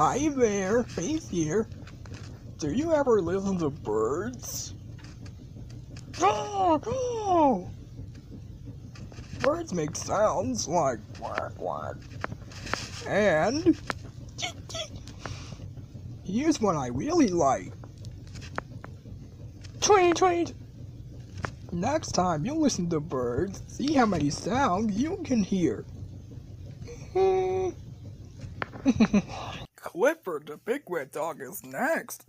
Hi there, Faith here. Do you ever listen to birds? Oh! Birds make sounds like quack quack. And here's what I really like. Tweet tweet. Next time you listen to birds, see how many sounds you can hear. Clifford the big red dog is next.